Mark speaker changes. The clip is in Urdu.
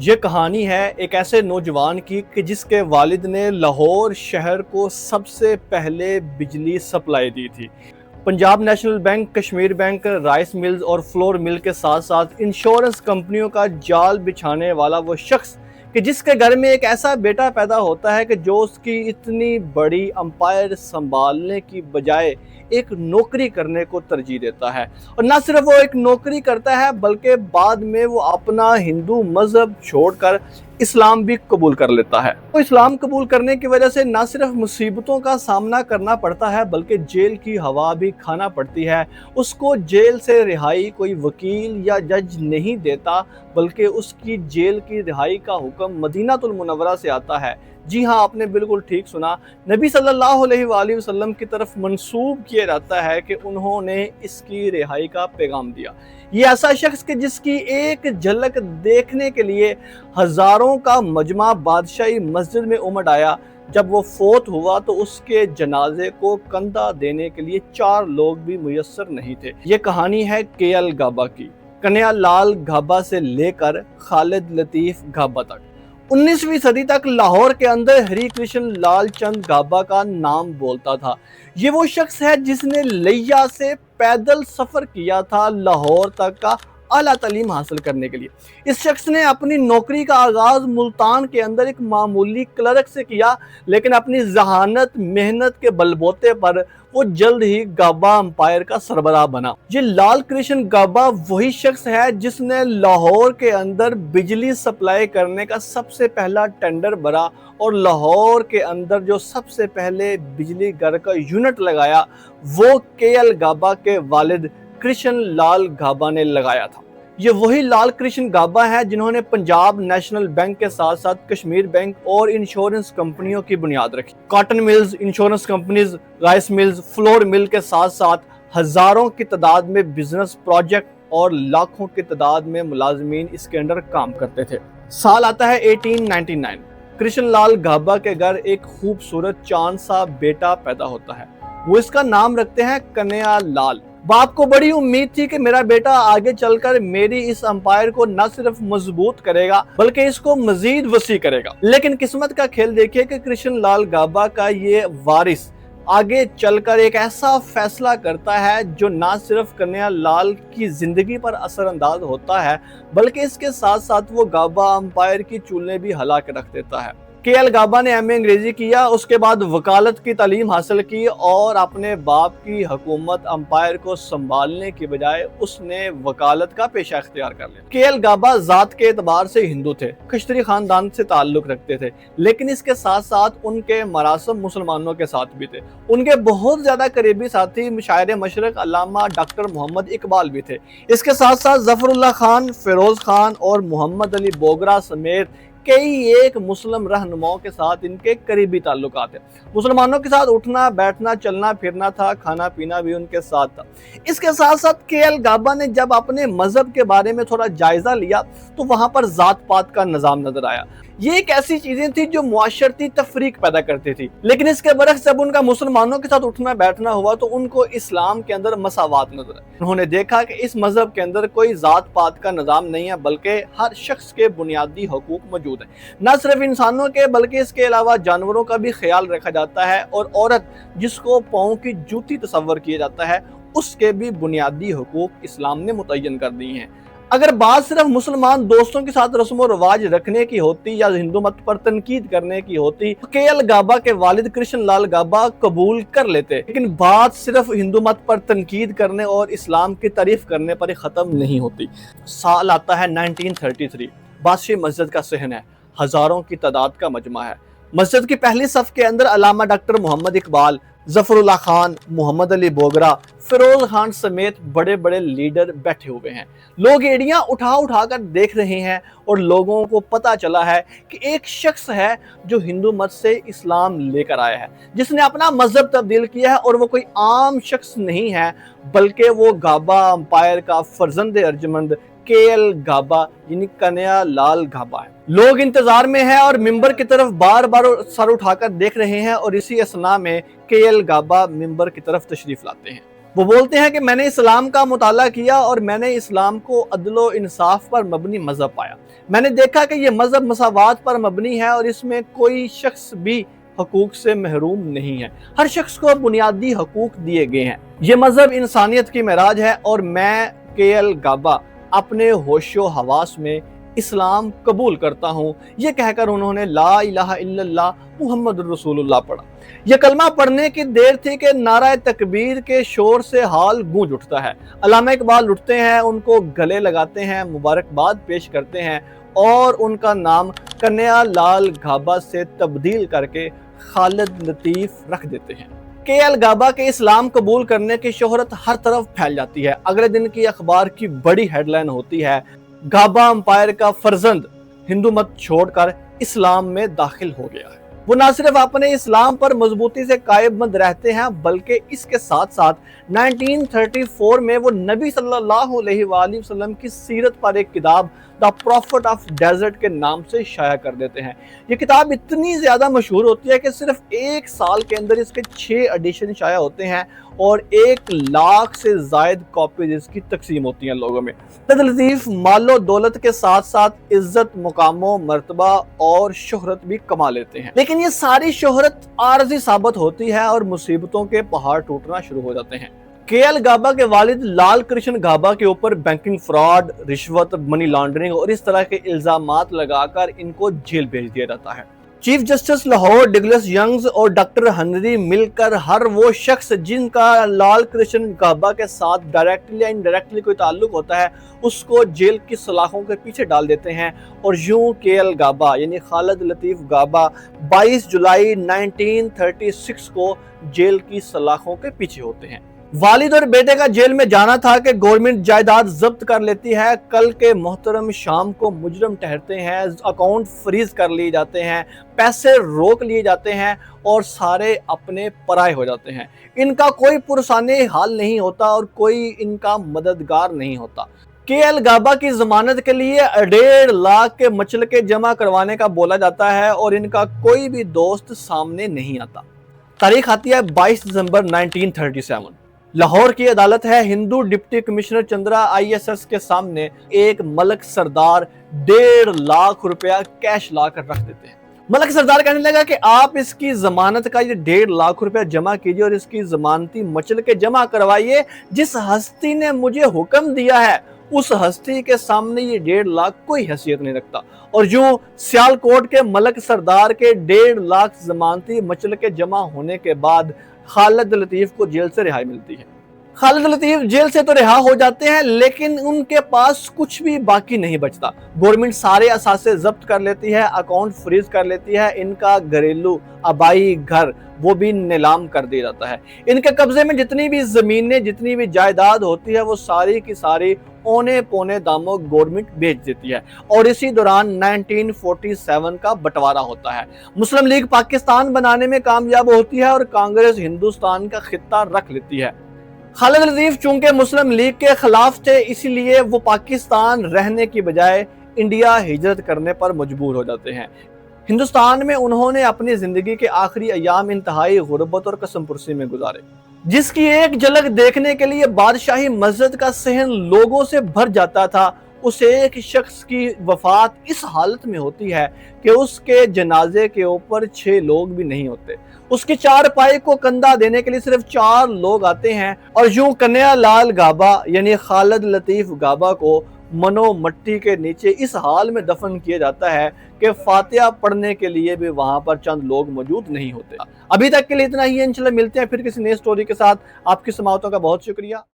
Speaker 1: یہ کہانی ہے ایک ایسے نوجوان کی کہ جس کے والد نے لاہور شہر کو سب سے پہلے بجلی سپلائی دی تھی۔ Punjab national bank, Kashmir bank, rice mills اور فلور مل کے ساتھ ساتھ انشورنس کمپنیوں کا جال بچھانے والا وہ شخص کہ جس کے گھر میں ایک ایسا بیٹا پیدا ہوتا ہے کہ جو اس کی اتنی بڑی امپائر سنبھالنے کی بجائے ایک نوکری کرنے کو ترجیح دیتا ہے، اور نہ صرف وہ ایک نوکری کرتا ہے بلکہ بعد میں وہ اپنا ہندو مذہب چھوڑ کر اسلام بھی قبول کر لیتا ہے۔ تو اسلام قبول کرنے کی وجہ سے نہ صرف مصیبتوں کا سامنا کرنا پڑتا ہے بلکہ جیل کی ہوا بھی کھانا پڑتی ہے۔ اس کو جیل سے رہائی کوئی وکیل یا جج نہیں دیتا بلکہ اس کی جیل کی رہائی کا حکم مدینہ المنورہ سے آتا ہے۔ جی ہاں، آپ نے بالکل ٹھیک سنا، نبی صلی اللہ علیہ وآلہ وسلم کی طرف منسوب کیا جاتا ہے کہ انہوں نے اس کی رہائی کا پیغام دیا۔ یہ ایسا شخص کہ جس کی ایک جھلک دیکھنے کے لیے ہزاروں کا مجمع بادشاہی مسجد میں امڈ آیا، جب وہ فوت ہوا تو اس کے جنازے کو کندھا دینے کے لیے 4 لوگ بھی میسر نہیں تھے۔ یہ کہانی ہے کے ایل گھابا کی، کنہیا لال گھابا سے لے کر خالد لطیف گھابا تک۔ 19ویں صدی تک لاہور کے اندر ہری کرشن لال چند گھابا کا نام بولتا تھا۔ یہ وہ شخص ہے جس نے لیا سے پیدل سفر کیا تھا لاہور تک کا اعلیٰ تعلیم حاصل کرنے کے لیے۔ اس شخص نے اپنی نوکری کا آغاز ملتان کے اندر ایک معمولی کلرک سے کیا، لیکن اپنی ذہانت محنت کے بلبوتے پر وہ جلد ہی گھابا امپائر کا سربراہ بنا۔ یہ لال کرشن گھابا وہی شخص ہے جس نے لاہور کے اندر بجلی سپلائی کرنے کا سب سے پہلا ٹینڈر بھرا اور لاہور کے اندر جو سب سے پہلے بجلی گھر کا یونٹ لگایا وہ کے ایل گھابا کے والد کرشن لال گھابا نے لگایا تھا۔ یہ وہی لال کرشن گھابا ہے جنہوں نے پنجاب نیشنل بینک کے ساتھ ساتھ کشمیر بینک اور انشورنس کمپنیوں کی بنیاد رکھی۔ Cotton mills, insurance companies, rice mills, flour mill کے ساتھ ساتھ ہزاروں کی تعداد میں بزنس پروجیکٹ اور لاکھوں کی تعداد میں ملازمین اس کے اندر کام کرتے تھے۔ سال آتا ہے 1899۔ کرشن لال گھابا کے گھر ایک خوبصورت چاند سا بیٹا پیدا ہوتا ہے۔ وہ اس کا نام رکھتے ہیں کنہیا لال۔ باپ کو بڑی امید تھی کہ میرا بیٹا آگے چل کر میری اس امپائر کو نہ صرف مضبوط کرے گا بلکہ اس کو مزید وسیع کرے گا، لیکن قسمت کا کھیل دیکھیے کہ کرشن لال گھابا کا یہ وارث آگے چل کر ایک ایسا فیصلہ کرتا ہے جو نہ صرف کنہیا لال کی زندگی پر اثر انداز ہوتا ہے بلکہ اس کے ساتھ ساتھ وہ گھابا امپائر کی چولیں بھی ہلا کے رکھ دیتا ہے۔ کے ایل گھابا نے ایم اے انگریزی کیا، اس کے بعد وکالت کی تعلیم حاصل کی اور اپنے باپ کی حکومت امپائر کو سنبھالنے کی بجائے اس نے وکالت کا پیشہ اختیار کر لیا۔ کے ایل گھابا ذات کے اعتبار سے ہندو تھے، کشتری خاندان سے تعلق رکھتے تھے، لیکن اس کے ساتھ ساتھ ان کے مراسم مسلمانوں کے ساتھ بھی تھے۔ ان کے بہت زیادہ قریبی ساتھی شاعر مشرق علامہ ڈاکٹر محمد اقبال بھی تھے۔ اس کے ساتھ ساتھ ظفر اللہ خان، فیروز خان اور محمد علی بوگرا سمیت کئی ایک مسلم رہنماؤں کے ساتھ ان کے قریبی تعلقات ہیں۔ مسلمانوں کے ساتھ اٹھنا بیٹھنا چلنا پھرنا تھا، کھانا پینا بھی ان کے ساتھ تھا۔ اس کے ساتھ ساتھ کے ایل گھابا نے جب اپنے مذہب کے بارے میں تھوڑا جائزہ لیا تو وہاں پر ذات پات کا نظام نظر آیا۔ یہ ایک ایسی چیزیں تھی جو معاشرتی تفریق پیدا کرتی تھی، لیکن اس کے برعکس جب ان کا مسلمانوں کے ساتھ اٹھنا بیٹھنا ہوا تو ان کو اسلام کے اندر مساوات نظر آئی۔ انہوں نے دیکھا کہ اس مذہب کے اندر کوئی ذات پات کا نظام نہیں ہے بلکہ ہر شخص کے بنیادی حقوق موجود ہیں، نہ صرف انسانوں کے بلکہ اس کے علاوہ جانوروں کا بھی خیال رکھا جاتا ہے، اور عورت جس کو پاؤں کی جوتی تصور کیا جاتا ہے اس کے بھی بنیادی حقوق اسلام نے متعین کر دی ہیں۔ اگر بات صرف مسلمان دوستوں کے ساتھ رسم و رواج رکھنے کی ہوتی یا ہندو مت پر تنقید کرنے کی ہوتی تو کے ایل گھابا کے والد کرشن لال گھابا قبول کر لیتے، لیکن بات صرف ہندو مت پر تنقید کرنے اور اسلام کی تعریف کرنے پر ہی ختم نہیں ہوتی۔ سال آتا ہے 1933۔ بادشاہی مسجد کا صحن ہے، ہزاروں کی تعداد کا مجمع ہے۔ مسجد کی پہلی صف کے اندر علامہ ڈاکٹر محمد اقبال، ظفر اللہ خان، محمد علی بوگرا، فیروز خان سمیت بڑے بڑے لیڈر بیٹھے ہوئے ہیں۔ لوگ ایڑیاں اٹھا اٹھا کر دیکھ رہے ہیں اور لوگوں کو پتا چلا ہے کہ ایک شخص ہے جو ہندو مت سے اسلام لے کر آیا ہے، جس نے اپنا مذہب تبدیل کیا ہے، اور وہ کوئی عام شخص نہیں ہے بلکہ وہ گھابا امپائر کا فرزند ارجمند کے ایل گھابا یعنی کنہیا لال گھابا ہے۔ لوگ انتظار میں ہیں اور ممبر کی طرف بار بار سر اٹھا کر دیکھ رہے ہیں، اور اسی اثناء میں کے ایل گھابا ممبر کی طرف تشریف لاتے ہیں۔ وہ بولتے ہیں کہ میں نے اسلام کا مطالعہ کیا اور میں نے اسلام کو عدل و انصاف پر مبنی مذہب پایا۔ میں نے دیکھا کہ یہ مذہب مساوات پر مبنی ہے اور اس میں کوئی شخص بھی حقوق سے محروم نہیں ہے، ہر شخص کو بنیادی حقوق دیے گئے ہیں۔ یہ مذہب انسانیت کی معراج ہے اور میں کے ایل گابا اپنے ہوش و حواس میں اسلام قبول کرتا ہوں۔ یہ کہہ کر انہوں نے لا الہ الا اللہ محمد الرسول اللہ پڑھا۔ یہ کلمہ پڑھنے کی دیر تھی کہ نعرہ تکبیر کے شور سے حال گونج اٹھتا ہے۔ علامہ اقبال اٹھتے ہیں، ان کو گلے لگاتے ہیں، مبارکباد پیش کرتے ہیں اور ان کا نام کنیا لال گھابا سے تبدیل کر کے خالد لطیف رکھ دیتے ہیں۔ کے ایل گابا کے اسلام قبول کرنے کی شہرت ہر طرف پھیل جاتی ہے۔ اگلے دن کی اخبار کی بڑی ہیڈ لائن ہوتی ہے، گابا امپائر کا فرزند ہندو مت چھوڑ کر اسلام میں داخل ہو گیا ہے۔ وہ نہ صرف اپنے اسلام پر مضبوطی سے قائم مند رہتے ہیں بلکہ اس کے ساتھ ساتھ 1934 میں وہ نبی صلی اللہ علیہ وآلہ وسلم کی سیرت پر ایک کتاب دا پروفٹ آف ڈیزرٹ کے نام سے شائع کر دیتے ہیں۔ یہ کتاب اتنی زیادہ مشہور ہوتی ہے کہ صرف ایک سال کے اندر اس کے 6 ایڈیشن شائع ہوتے ہیں اور 1 لاکھ سے زائد کاپیز اس کی تقسیم ہوتی ہیں لوگوں میں۔ خالد لطیف مال و دولت کے ساتھ ساتھ عزت، مقام و مرتبہ اور شہرت بھی کما لیتے ہیں، لیکن یہ ساری شہرت عارضی ثابت ہوتی ہے اور مصیبتوں کے پہاڑ ٹوٹنا شروع ہو جاتے ہیں۔ کے ایل گابا کے والد لال کرشن گابا کے اوپر بینکنگ فراڈ، رشوت، منی لانڈرنگ اور اس طرح کے الزامات لگا کر ان کو جیل بھیج دیا جاتا ہے۔ چیف جسٹس لاہور ڈگلس ینگز اور ڈاکٹر ہنری مل کر ہر وہ شخص جن کا لال کرشن گابا کے ساتھ ڈائریکٹلی یا انڈائریکٹلی کوئی تعلق ہوتا ہے اس کو جیل کی سلاخوں کے پیچھے ڈال دیتے ہیں، اور یوں کے ایل گابا یعنی خالد لطیف گابا 22 جولائی 1936 کو جیل کی سلاخوں کے پیچھے ہوتے ہیں۔ والد اور بیٹے کا جیل میں جانا تھا کہ گورنمنٹ جائیداد ضبط کر لیتی ہے، کل کے محترم شام کو مجرم ٹھہرتے ہیں، اکاؤنٹ فریز کر لیے جاتے ہیں، پیسے روک لیے جاتے ہیں اور سارے اپنے پرائے ہو جاتے ہیں۔ ان کا کوئی پرسانے حال نہیں ہوتا اور کوئی ان کا مددگار نہیں ہوتا۔ کے ایل گابا کی ضمانت کے لیے 1.5 لاکھ کے مچلقے جمع کروانے کا بولا جاتا ہے اور ان کا کوئی بھی دوست سامنے نہیں آتا۔ تاریخ آتی ہے 22 دسمبر 1937۔ لاہور کی عدالت ہے، ہندو deputy commissioner Chandra I S S کے سامنے ایک ملک سردار 1.5 لاکھ روپیہ کیش لا کر رکھ دیتے ہیں۔ ملک سردار کہنے لگا کہ آپ اس کی ضمانت کا یہ 1.5 لاکھ روپیہ جمع کیجئے اور اس کی ضمانتی مچلقے جمع کروائیے۔ جس ہستی نے مجھے حکم دیا ہے اس ہستی کے سامنے یہ 1.5 لاکھ کوئی حیثیت نہیں رکھتا۔ اور یوں سیالکوٹ کے ملک سردار کے 1.5 لاکھ ضمانتی مچلقے جمع ہونے کے بعد خالد لطیف کو جیل سے رہائی ملتی ہے۔ خالد لطیف جیل سے تو رہا ہو جاتے ہیں لیکن ان کے پاس کچھ بھی باقی نہیں بچتا۔ گورنمنٹ سارے اثاثے ضبط کر لیتی ہے، اکاؤنٹ فریز کر لیتی ہے، ان کا گھریلو آبائی گھر وہ بھی نیلام کر دیا جاتا ہے۔ ان کے قبضے میں جتنی بھی زمینیں، جتنی بھی جائیداد ہوتی ہے وہ ساری کی ساری اونے پونے داموں گورنمنٹ بیچ دیتی ہے، اور اسی دوران 1947 کا بٹوارا ہوتا ہے۔ مسلم لیگ پاکستان بنانے میں کامیاب ہوتی ہے اور کانگریس ہندوستان کا خطہ رکھ لیتی ہے۔ خالد لطیف چونکہ مسلم لیگ کے خلاف تھے اسی لیے وہ پاکستان رہنے کی بجائے انڈیا ہجرت کرنے پر مجبور ہو جاتے ہیں۔ ہندوستان میں انہوں نے اپنی زندگی کے آخری ایام انتہائی غربت اور قسم پرسی میں گزارے، جس کی ایک جھلک دیکھنے کے لیے بادشاہی مسجد کا صحن لوگوں سے بھر جاتا تھا۔ اس ایک شخص کی وفات اس حالت میں ہوتی ہے کہ اس کے جنازے کے اوپر 6 لوگ بھی نہیں ہوتے۔ اس کی 4 پائی کو کندھا دینے کے لیے صرف 4 لوگ آتے ہیں، اور یوں کنیا لال گابا یعنی خالد لطیف گابا کو منو مٹی کے نیچے اس حال میں دفن کیا جاتا ہے کہ فاتحہ پڑھنے کے لیے بھی وہاں پر چند لوگ موجود نہیں ہوتے۔ ابھی تک کے لیے اتنا ہی ہے، انشاءاللہ ملتے ہیں پھر کسی نئے سٹوری کے ساتھ۔ آپ کی سماعتوں کا بہت شکریہ۔